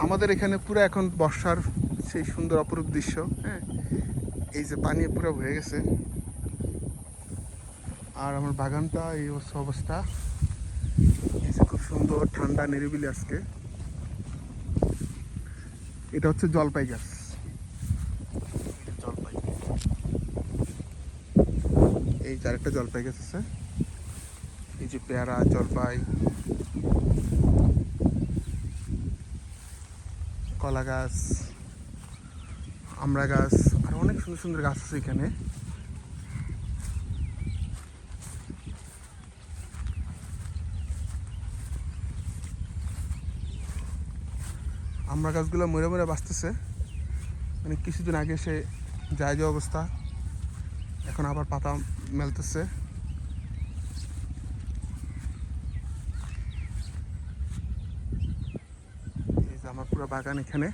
আমাদের এখানে পুরো এখন বর্ষার সেই সুন্দর অপরূপ দৃশ্য। হ্যাঁ, এই যে পানি পুরো হয়ে গেছে, আর আমার বাগানটা এই অবস্থা। এই যে খুব সুন্দর ঠান্ডা নিরিবিলি আজকে। এটা হচ্ছে জলপাই গাছ, জলপাই। এই যে আরেকটা জলপাই গাছ আছে। এই যে পেয়ারা, জলপাই, কলা গাছ, আমড়া গাছ, আর অনেক সুন্দর সুন্দর গাছ আছে এখানে। আমড়া গাছগুলো মরে মরে বাঁচতেছে, মানে কিছুদিন আগে সে যায় যে অবস্থা, এখন আবার পাতা মেলতেছে। এই যে আমার পুরো বাগান এখানে।